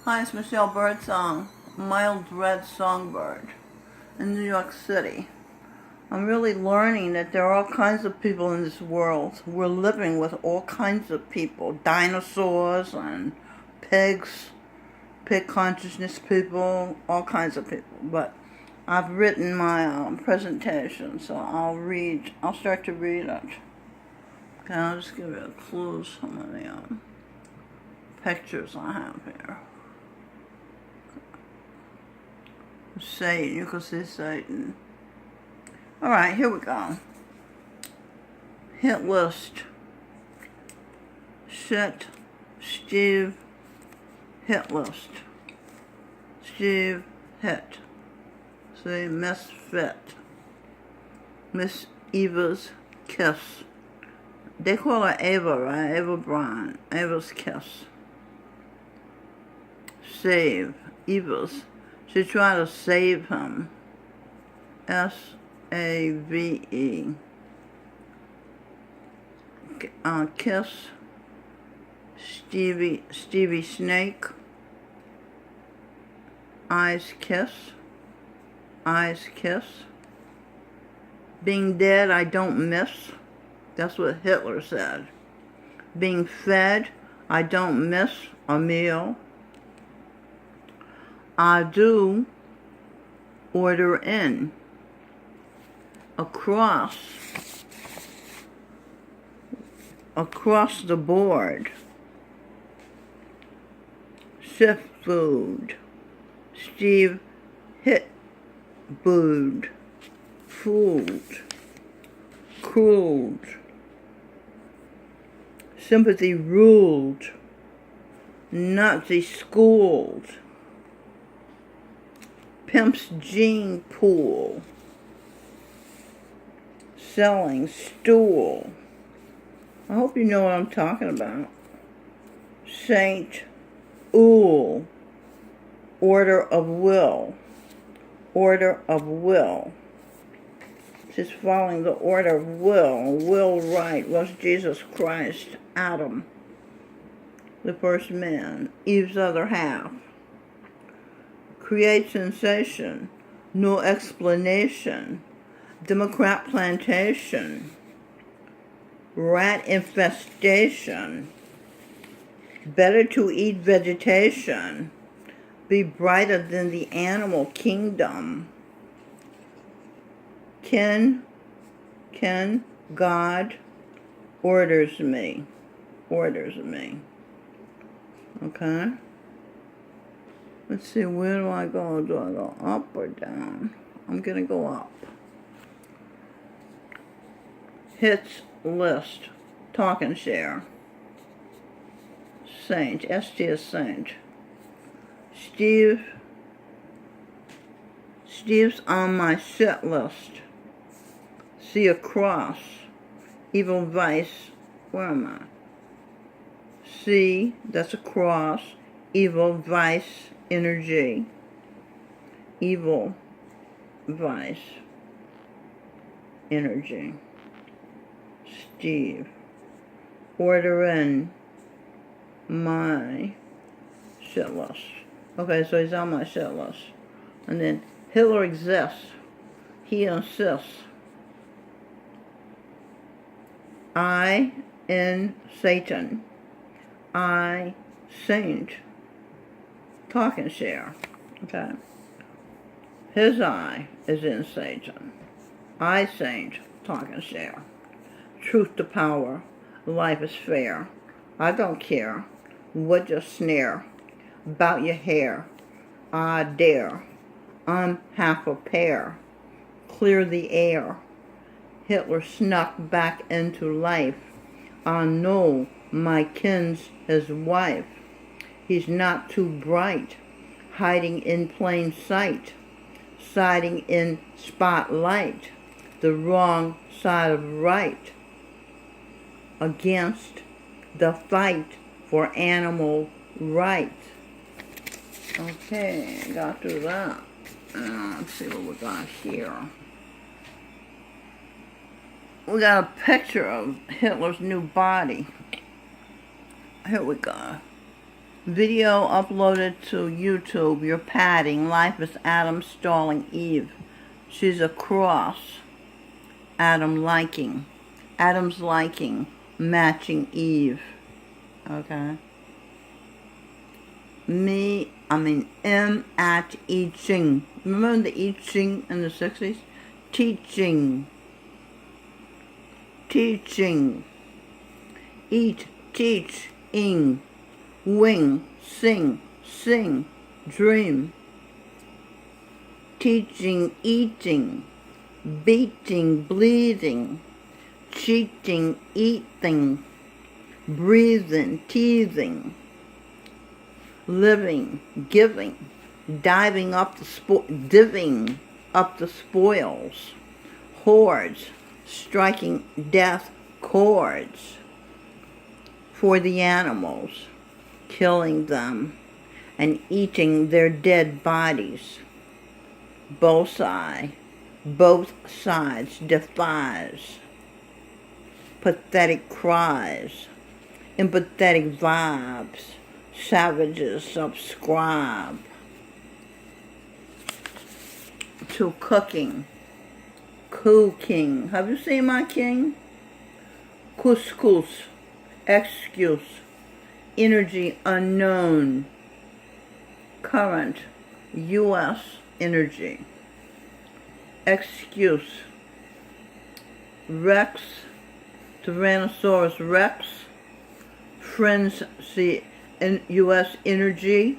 Hi, it's Michelle Birdsong, Mild Red Songbird in New York City. I'm really learning that there are all kinds of people in this world. We're living with all kinds of people, dinosaurs and pigs, pig consciousness people, all kinds of people. But I've written my presentation, so I'll start to read it. Okay, I'll just give you a clue some of the pictures I have here. Satan, you can see Satan. Alright, here we go. Hit list. Shit. Steve. Hit list. Steve. Hit. See, misfit. Miss Eva's kiss. They call her Ava, right? Ava Braun. Ava's kiss. Save. Eva's. She tried to save him. S-A-V-E. Kiss. Stevie Snake. Eyes kiss. Eyes kiss. Being dead, I don't miss. That's what Hitler said. Being fed, I don't miss a meal. I do order in. Across the board. Shift food. Steve hit food. Food. Crueled. Sympathy ruled. Nazi schooled. Pimp's gene pool. Selling stool. I hope you know what I'm talking about. Saint Ool. Order of will. Order of will. She's following the order of will. Will right was Jesus Christ, Adam, the first man, Eve's other half. Create sensation, no explanation. Democrat plantation. Rat infestation. Better to eat vegetation. Be brighter than the animal kingdom. God orders me. Orders me. Okay? Let's see, where do I go? Do I go up or down? I'm going to go up. Hits list. Talk and share. Saint. ST is Saint. Steve's on my shit list. See a cross. Evil vice. Where am I? See, that's a cross. Evil vice energy. Evil vice energy. Steve. Order in my shit list. Okay, so he's on my shit list. And then Hitler exists. He insists. I in Satan. I saint. Talk and share. Okay. His eye is in Satan. I saint. Talk and share. Truth to power. Life is fair. I don't care what your snare. About your hair. I dare. I'm half a pear. Clear the air. Hitler snuck back into life. I know my kin's his wife. He's not too bright. Hiding in plain sight. Siding in spotlight. The wrong side of right. Against the fight for animal rights. Okay, got through that. Let's see what we got here. We got a picture of Hitler's new body. Here we go. Video uploaded to YouTube. You're padding. Life is Adam stalling Eve. She's a cross. Adam's liking matching Eve. Okay. M at I Ching. Remember the I Ching in the 60s? Teaching. Eat, teach, ing. Wing, sing, dream. Teaching, eating. Beating, bleeding. Cheating, eating. Breathing, teething. Living, giving. Diving up divvying up the spoils. Hordes, striking death chords for the animals, killing them and eating their dead bodies. Both sides defies. Pathetic cries, empathetic vibes, savages subscribe to cooking. Have you seen my king? Couscous, excuse, energy unknown, current, U.S. energy, excuse, Rex, Tyrannosaurus Rex, frenzy in U.S. energy.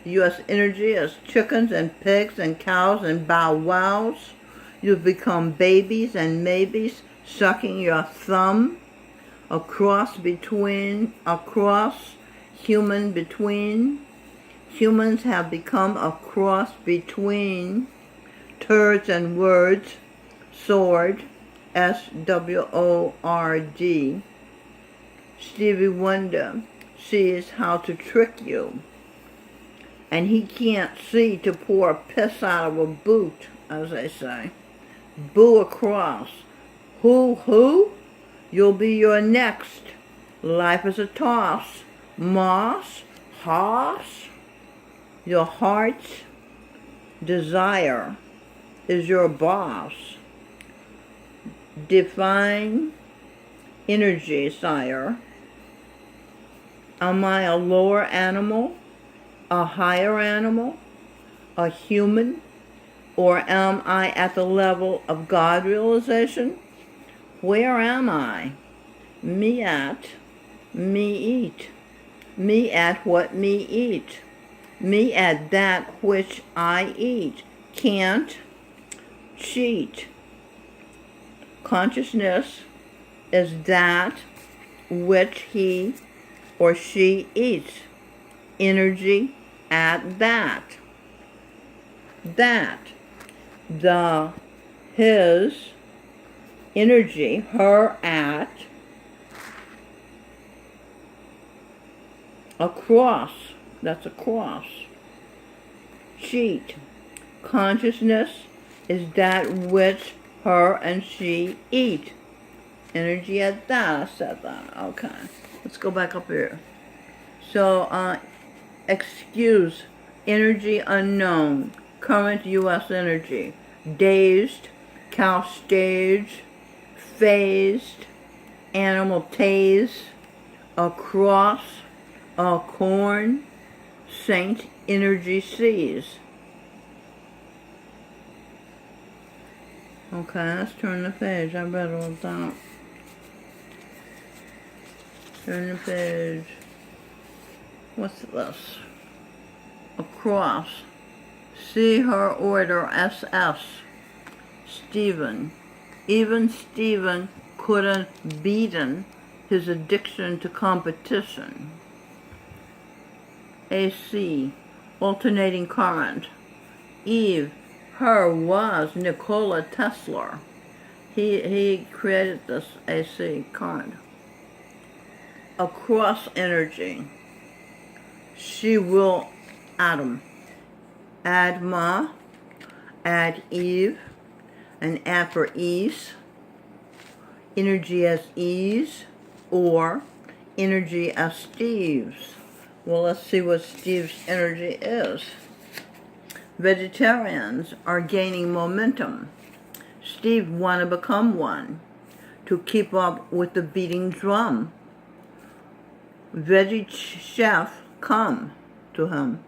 U.S. energy is chickens and pigs and cows and bow wows. You've become babies and maybes, sucking your thumb. A cross human between. Humans have become a cross between turds and words. Sword, SWORD. Stevie Wonder sees how to trick you. And he can't see to pour piss out of a boot, as they say. Boo across. Who? You'll be your next. Life is a toss. Moss, hoss. Your heart's desire is your boss. Define energy, sire. Am I a lower animal? A higher animal? A human? Or am I at the level of God realization? Where am I? Me at eat. Me at what me eat. Me at that which I eat. Can't cheat. Consciousness is that which he or she eats. Energy at that. His energy, her at a cross. That's a cross. Cheat. Consciousness is that which her and she eat. Energy at that. I said that. Okay. Let's go back up here. So, excuse. Energy unknown. Current U.S. energy. Dazed. Cow stage. Phased. Animal tase. A cross. A corn. Saint energy sees. Okay, let's turn the page. I read all that. Turn the page. What's this? A cross. See her order SS. Stephen. Even Stephen couldn't beaten his addiction to competition. AC. Alternating current. Eve. Her was Nikola Tesla. He created this AC current. A cross energy. She will Adam. Adma. Add Eve. And add for ease. Energy as ease. Or energy as Steve's. Well, let's see what Steve's energy is. Vegetarians are gaining momentum. Steve want to become one, to keep up with the beating drum. Veggie chef come to him.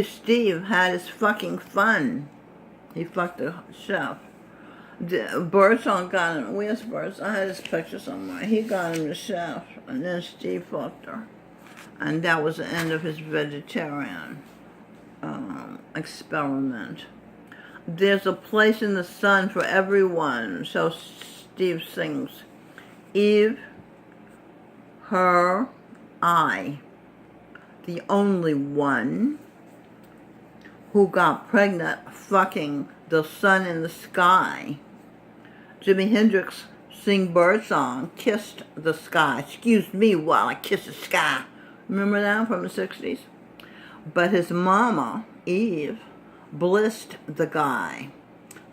Steve had his fucking fun. He fucked the chef. Birdsong got him. Where's Birds? I had his picture somewhere. He got him the chef, and then Steve fucked her. And that was the end of his vegetarian experiment. There's a place in the sun for everyone, so Steve sings. Eve, her, I, the only one who got pregnant fucking the sun in the sky. Jimi Hendrix sing Birdsong, kissed the sky. Excuse me while I kiss the sky. Remember that from the 60s? But his mama, Eve, blissed the guy,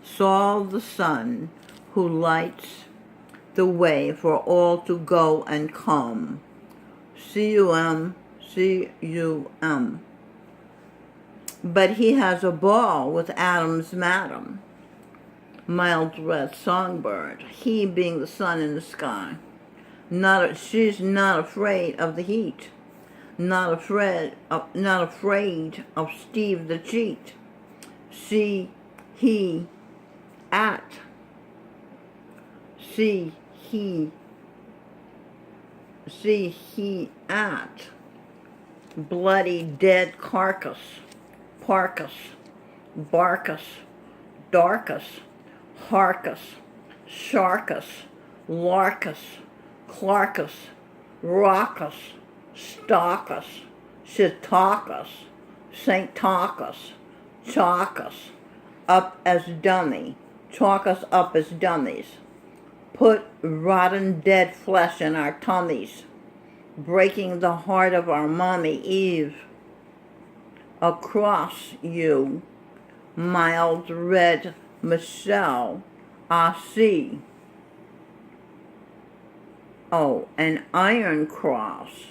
saw the sun who lights the way for all to go and come. C-U-M, C-U-M. But he has a ball with Adam's madam, mild red songbird, he being the sun in the sky. She's not afraid of the heat, not afraid of Steve the cheat. See, he, at. See, he at. Bloody dead carcass. Parcus, Barcus, Darkus, Harcus, Sharkus, Larkus, Clarkus, Raucus, Stalkus, Shiitaucus, St. Taucus, Chalkus, up as dummy, chalk us up as dummies. Put rotten dead flesh in our tummies, breaking the heart of our mommy Eve. Across you, mild red Michelle, I see. Oh, an iron cross.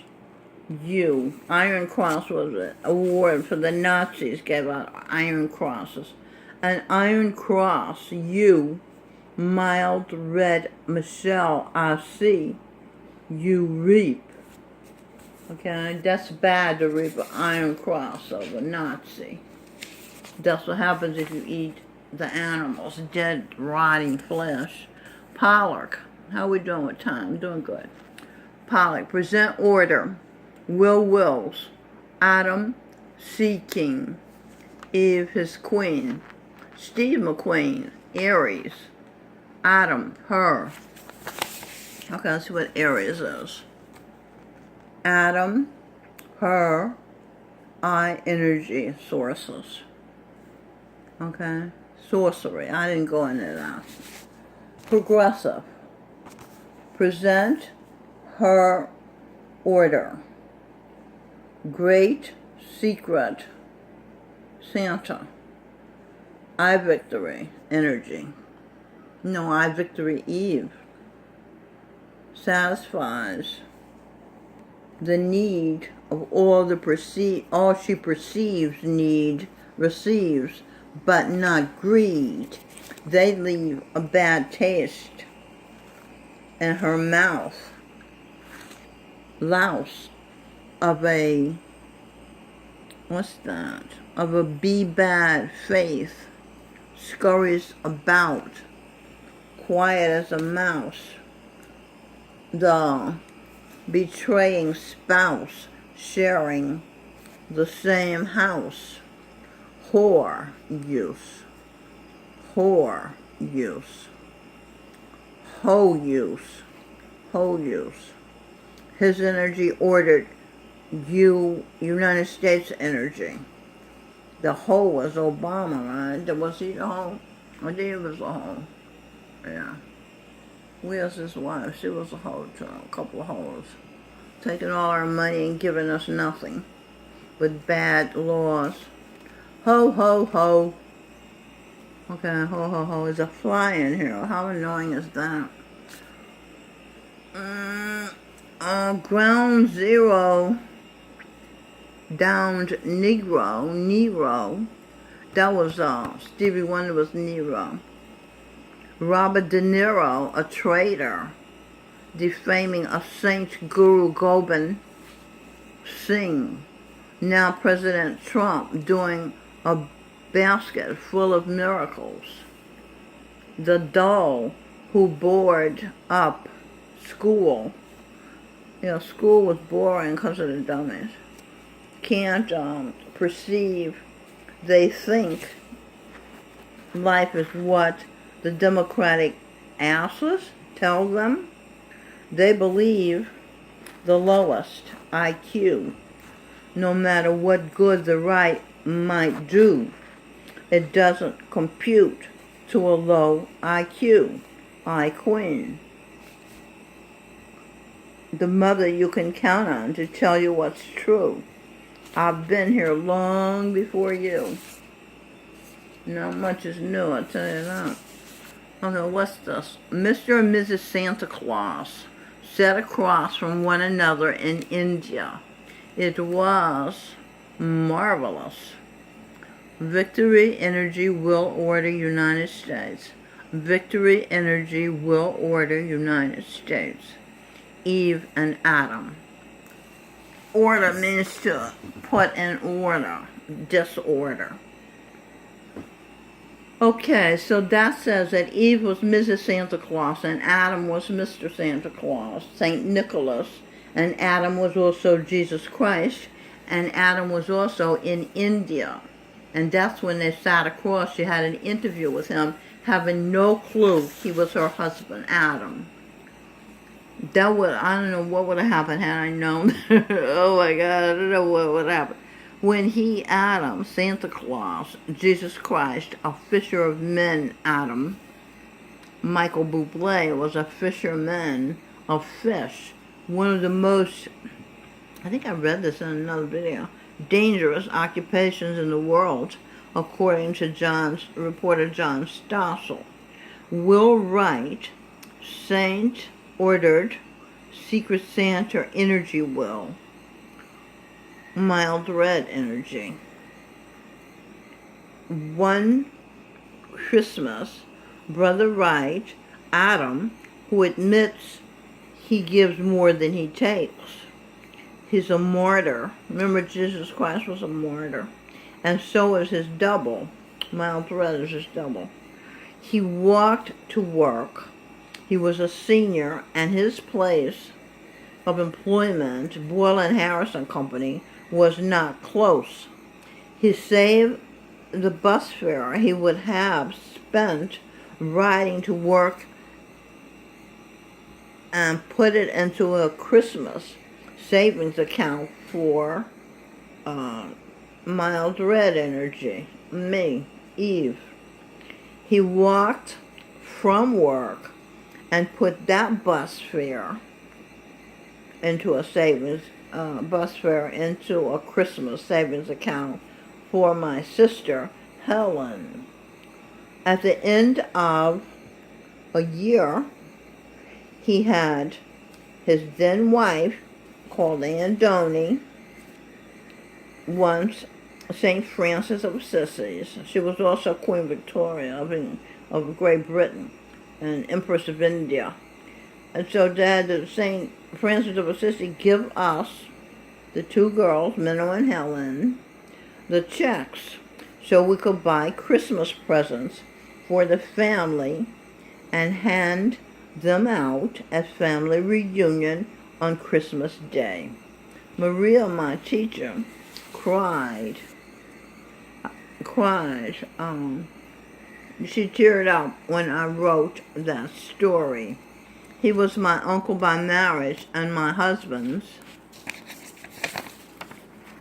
You. Iron cross was an award for the Nazis, gave out iron crosses. An iron cross, you, mild red Michelle, I see. You reap. Okay, that's bad to reap an iron cross of a Nazi. That's what happens if you eat the animals, dead, rotting flesh. Pollock, how we doing with time? Doing good. Pollock, present order. Wills. Adam, seeking. Eve, his queen. Steve McQueen, Aries. Adam, her. Okay, let's see what Aries is. Adam, her, I, energy sources. Okay? Sorcery. I didn't go into that. Progressive. Present her order. Great secret. Santa. I victory. Energy. No, I victory Eve. Satisfies the need of all she perceives need, receives, but not greed. They leave a bad taste in her mouth. Louse of a, what's that? Of a be bad faith, scurries about, quiet as a mouse. The betraying spouse, sharing the same house. Whore use. Whore use. Hoe use. Hoe use. His energy ordered United States energy. The hoe was Obama, right? Was he the hoe? I think he was the hoe. Yeah. Where's his wife? She was a hoe too, a couple of hoes. Taking all our money and giving us nothing. With bad laws. Ho, ho, ho. Okay, ho, ho, ho. There's a fly in here. How annoying is that? Ground zero. downed Nero. That was Stevie Wonder was Nero. Robert De Niro, a traitor, defaming a saint, Guru Gobind Singh. Now President Trump doing a basket full of miracles. The doll who bored up school. School was boring because of the dummies. Can't perceive. They think life is what the Democratic asses tell them. They believe the lowest IQ. No matter what good the right might do, it doesn't compute to a low IQ. Queen. The mother you can count on to tell you what's true. I've been here long before you. Not much is new, I'll tell you that. Okay, what's this? Mr. and Mrs. Santa Claus sat across from one another in India. It was marvelous. Victory Energy will order United States. Victory Energy will order United States. Eve and Adam. Order means to put in order, disorder. Okay, so that says that Eve was Mrs. Santa Claus and Adam was Mr. Santa Claus, St. Nicholas, and Adam was also Jesus Christ, and Adam was also in India. And that's when they sat across. She had an interview with him, having no clue he was her husband, Adam. I don't know what would have happened had I known. Oh my God, I don't know what would happen. When he, Adam, Santa Claus, Jesus Christ, a fisher of men, Adam, Michael Bublé was a fisherman of fish. One of the most, I think I read this in another video, dangerous occupations in the world, according to reporter John Stossel. Will Wright, Saint ordered Secret Santa energy will. Mild red energy. One Christmas, Brother Wright, Adam, who admits he gives more than he takes. He's a martyr. Remember, Jesus Christ was a martyr. And so is his double. Mild red is his double. He walked to work. He was a senior, and his place of employment, Boyle and Harrison Company, was not close. He saved the bus fare he would have spent riding to work and put it into a Christmas savings account for mild red energy. Me, Eve. He walked from work and put that bus fare into a savings into a Christmas savings account for my sister, Helen. At the end of a year, he had his then wife, called Anne Doney, once St. Francis of Assisi. She was also Queen Victoria of Great Britain and Empress of India. And so Dad, St. Francis of Assisi, give us, the two girls, Minnow and Helen, the checks so we could buy Christmas presents for the family and hand them out at family reunion on Christmas Day. Maria, my teacher, cried. She teared up when I wrote that story. He was my uncle by marriage and my husband's,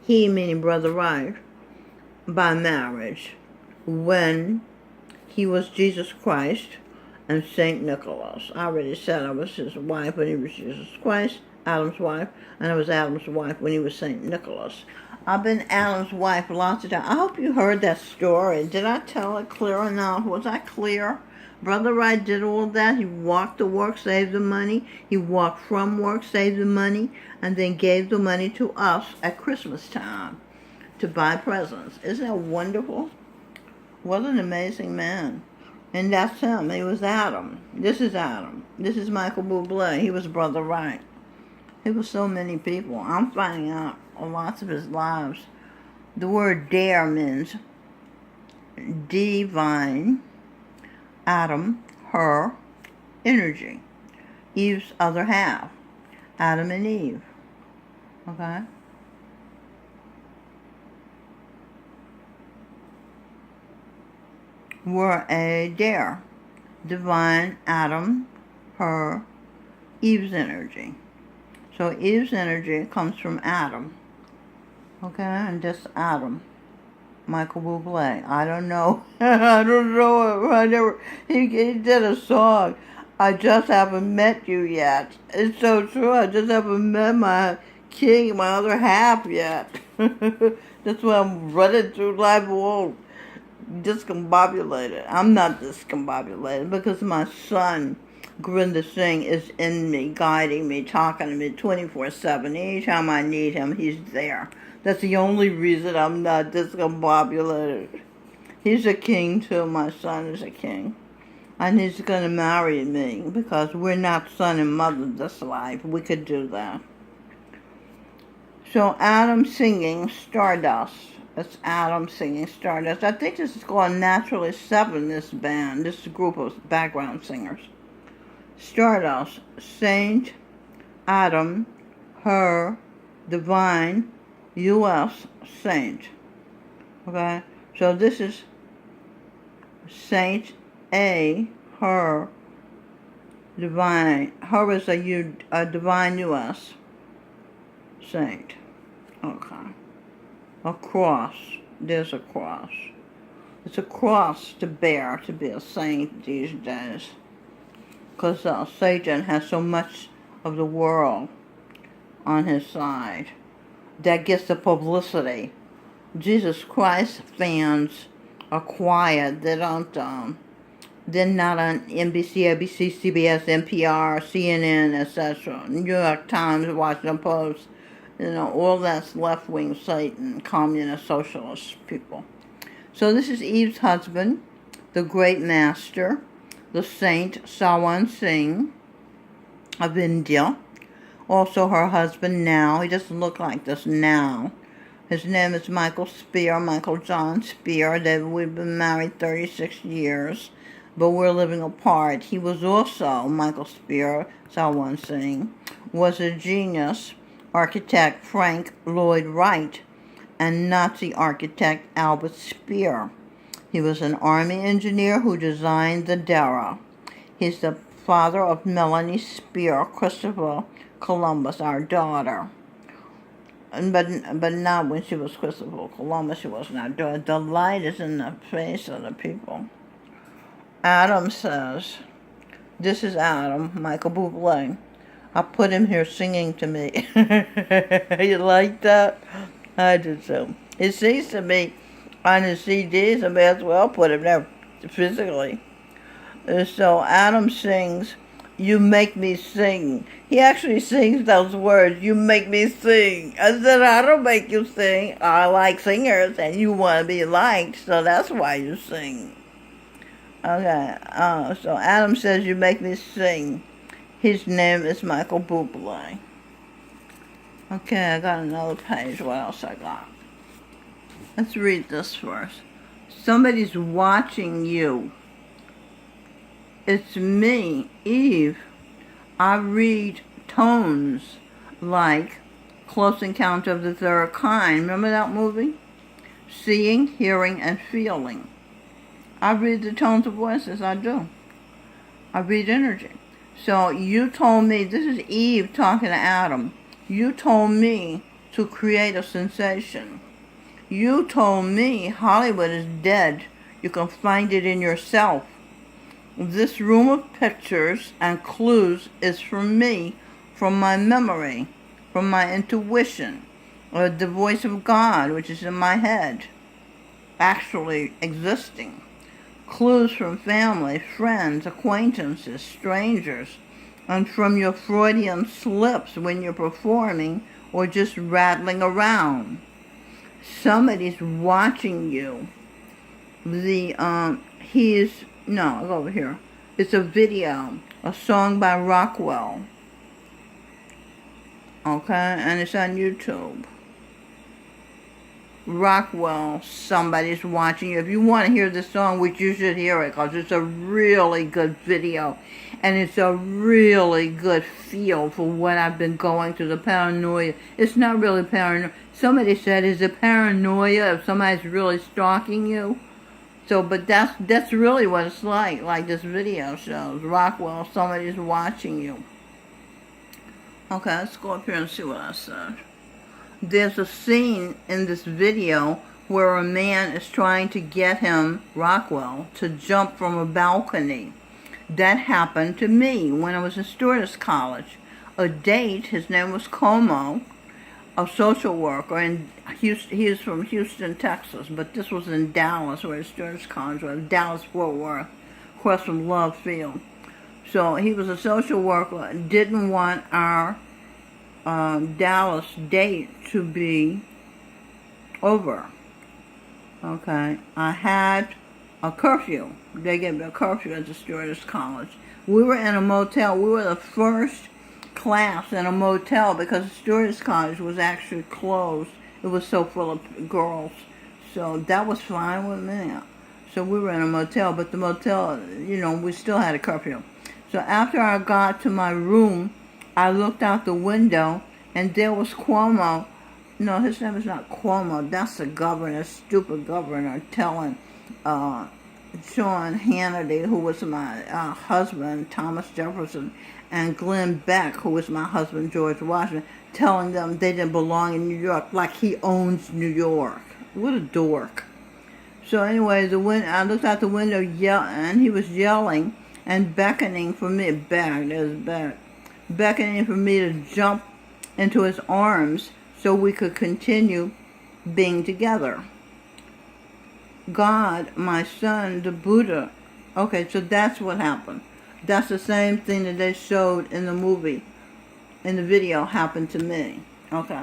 he meaning Brother Wright, by marriage, when he was Jesus Christ and St. Nicholas. I already said I was his wife, but he was Jesus Christ Adam's wife, and I was Adam's wife when he was St. Nicholas. I've been Adam's wife lots of times. I hope you heard that story. Did I tell it clear enough? Was I clear? Brother Wright did all that. He walked to work, saved the money. He walked from work, saved the money, and then gave the money to us at Christmas time to buy presents. Isn't that wonderful? What an amazing man. And that's him. He was Adam. This is Adam. This is Michael Bublé. He was Brother Wright. He was so many people. I'm finding out lots of his lives. The word dare means divine, Adam, her, energy. Eve's other half. Adam and Eve. Okay? Were a dare. Divine, Adam, her, Eve's energy. So Eve's energy comes from Adam. Okay, and this Adam, Michael Bublé. I don't know. I don't know. I never. He did a song. I just haven't met you yet. It's so true. I just haven't met my king, my other half yet. That's why I'm running through life all discombobulated. I'm not discombobulated because my son, Gurinder Singh, is in me, guiding me, talking to me 24/7. Anytime I need him, he's there. That's the only reason I'm not discombobulated. He's a king too. My son is a king. And he's going to marry me because we're not son and mother this life. We could do that. So Adam singing Stardust. It's Adam singing Stardust. I think this is called Naturally Seven, this band, this group of background singers. Stardust, Saint, Adam, her, divine, U.S., saint. Okay? So this is Saint, A, her, divine. Her is a divine U.S. saint. Okay. A cross. There's a cross. It's a cross to bear to be a saint these days. Because Satan has so much of the world on his side that gets the publicity. Jesus Christ fans are quiet. They don't, they're not on NBC, ABC, CBS, NPR, CNN, etc. New York Times, Washington Post. You know, all that's left-wing Satan, communist, socialist people. So this is Eve's husband, the great master, the saint Sawan Singh of India. Also her husband now. He doesn't look like this now. His name is Michael Spear, Michael John Spear. We've been married 36 years, but we're living apart. He was also, Michael Spear, Sawan Singh, was a genius architect Frank Lloyd Wright and Nazi architect Albert Speer. He was an army engineer who designed the Dara. He's the father of Melanie Speer, Christopher Columbus, our daughter. But not when she was Christopher Columbus, she wasn't our daughter. The light is in the face of the people. Adam says, this is Adam, Michael Bublé. I put him here singing to me. You like that? I do too. It seems to me on his CDs, I may as well put him there physically. So Adam sings, you make me sing. He actually sings those words, you make me sing. I said, I don't make you sing. I like singers and you want to be liked, so that's why you sing. Okay, so Adam says, you make me sing. His name is Michael Bublé. Okay, I got another page. What else I got? Let's read this first. Somebody's watching you. It's me, Eve. I read tones like Close Encounter of the Third Kind. Remember that movie? Seeing, hearing, and feeling. I read the tones of voices. I do. I read energy. So you told me, this is Eve talking to Adam. You told me to create a sensation. You told me Hollywood is dead. You can find it in yourself. This room of pictures and clues is for me from my memory, from my intuition, or the voice of God, which is in my head, actually existing. Clues from family, friends, acquaintances, strangers, and from your Freudian slips when you're performing or just rattling around. Somebody's watching you. Over here. It's a video, a song by Rockwell. Okay, and it's on YouTube. Rockwell, somebody's watching you. If you want to hear the song, which you should hear it, because it's a really good video, and it's a really good feel for what I've been going through, the paranoia. It's not really paranoia. Somebody said, is it paranoia if somebody's really stalking you? So, but that's really what it's like this video shows. Rockwell, somebody's watching you. Okay, let's go up here and see what I said. There's a scene in this video where a man is trying to get him, Rockwell, to jump from a balcony. That happened to me when I was in stewardess college. A date, his name was Como, a social worker, and he is from Houston, Texas, but this was in Dallas, where his stewardess college was, Dallas-Fort Worth, across from Love Field. So he was a social worker, didn't want our Dallas date to be over. Okay, I had a curfew. They gave me a curfew at the stewardess college. We were in a motel. We were the first class in a motel because the stewardess college was actually closed. It was so full of girls. So that was fine with me. So we were in a motel, but the motel, we still had a curfew. So after I got to my room, I looked out the window, and there was Cuomo. No, his name is not Cuomo. That's the governor, stupid governor, telling Sean Hannity, who was my husband, Thomas Jefferson, and Glenn Beck, who was my husband, George Washington, telling them they didn't belong in New York, like he owns New York. What a dork. So anyway, I looked out the window, and he was yelling and beckoning for me, beckoning for me to jump into his arms so we could continue being together. God, my son, the Buddha. Okay, so that's what happened. That's the same thing that they showed in the movie, in the video, happened to me. Okay,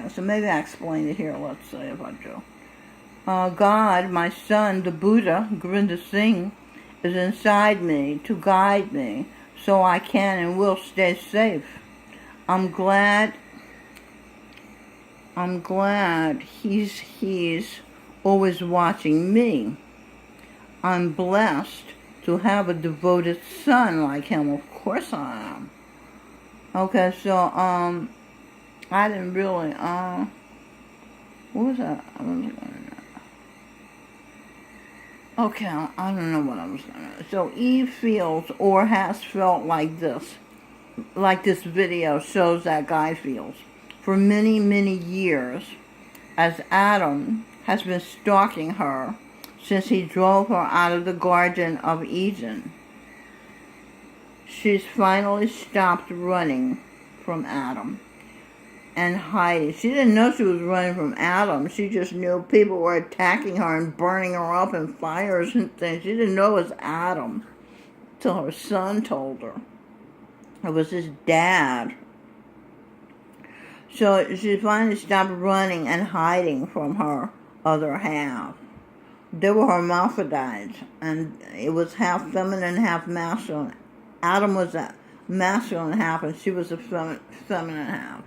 so maybe I explain it here, let's say, if I do. God, my son, the Buddha, Gurinder Singh, is inside me to guide me so I can and will stay safe. I'm glad he's always watching me. I'm blessed to have a devoted son like him. Of course I am. Okay, so I didn't really what was that? Okay, I don't know what I was going to. So Eve feels or has felt like this video shows that guy feels, for many, many years, as Adam has been stalking her since he drove her out of the Garden of Eden. She's finally stopped running from Adam and hiding. She didn't know she was running from Adam. She just knew people were attacking her and burning her up in fires and things. She didn't know it was Adam till her son told her. It was his dad. So she finally stopped running and hiding from her other half. They were hermaphrodites, and it was half feminine, half masculine. Adam was a masculine half, and she was a feminine half.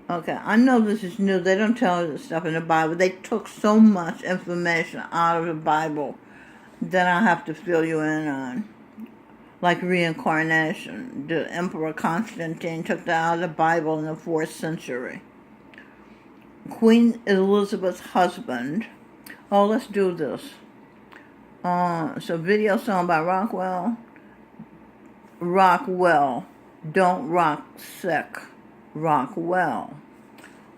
Okay, I know this is new. They don't tell you this stuff in the Bible. They took so much information out of the Bible that I have to fill you in on. Like reincarnation. The Emperor Constantine took that out of the Bible in the 4th century. Queen Elizabeth's husband. Oh, let's do this. So video song by Rockwell. Rockwell. Don't rock sick. Rockwell.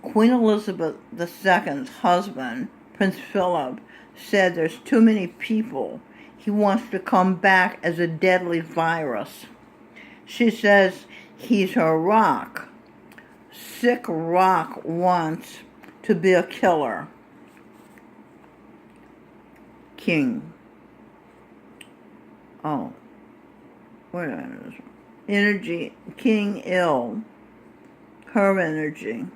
Queen Elizabeth II's husband, Prince Philip, said there's too many people. He wants to come back as a deadly virus. She says He's her rock. Sick rock wants to be a killer. King. Oh. Wait a minute. Energy. King ill. Her energy.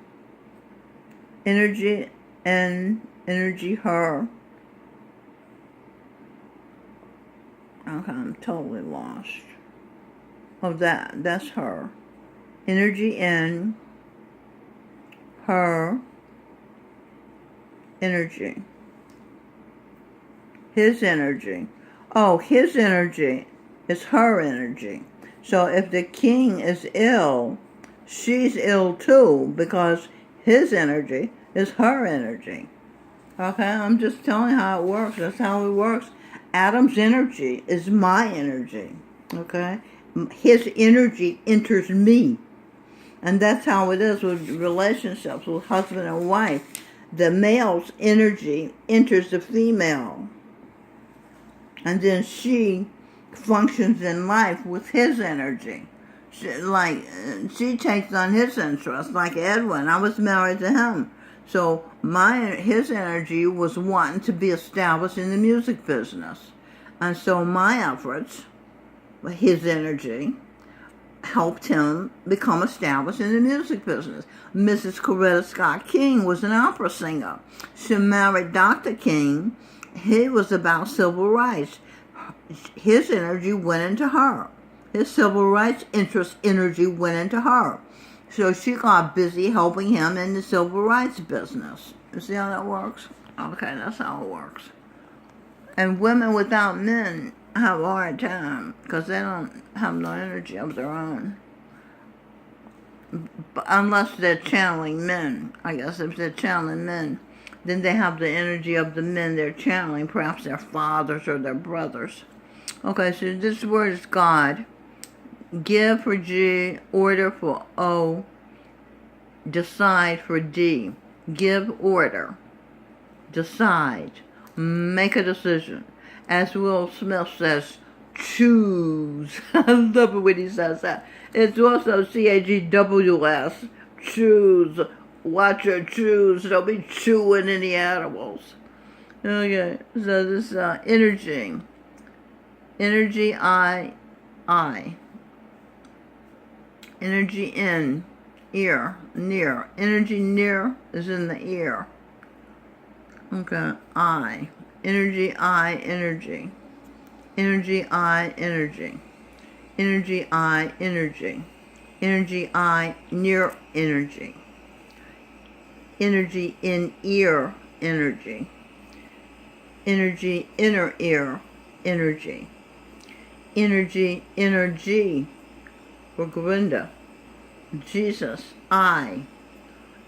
Energy and energy her. Okay, I'm totally lost. Oh, that's her. Energy in her energy. His energy. Oh, his energy is her energy. So if the king is ill, she's ill too, because his energy is her energy. Okay, I'm just telling you how it works. That's how it works. Adam's energy is my energy. Okay? His energy enters me. And that's how it is with relationships, with husband and wife. The male's energy enters the female. And then she functions in life with his energy. She takes on his interest, like Edwin. I was married to him. So his energy was wanting to be established in the music business. And so my efforts, his energy, helped him become established in the music business. Mrs. Coretta Scott King was an opera singer. She married Dr. King. He was about civil rights. His energy went into her. His civil rights energy went into her. So she got busy helping him in the civil rights business. You see how that works? Okay, that's how it works. And women without men have a hard time because they don't have no energy of their own. But unless they're channeling men. I guess if they're channeling men, then they have the energy of the men they're channeling, perhaps their fathers or their brothers. Okay, so this word is God. Give for G, order for O, decide for D. Give order, decide, make a decision. As Will Smith says, choose. I love it when he says that. It's also CAGWS, choose. Watch your choose. Don't be chewing any animals. Okay, so this energy. Energy I. Energy in, ear, near. Energy near is in the ear. Okay, I. Energy I, energy. Energy I, energy. Energy I, energy. Energy I, near energy. Energy in ear, energy. Energy inner ear, energy. Energy energy. For Govinda. Jesus, I.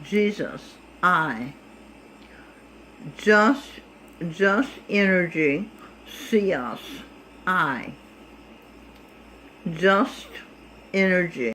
Jesus, I. Just energy, see us, I. Just energy.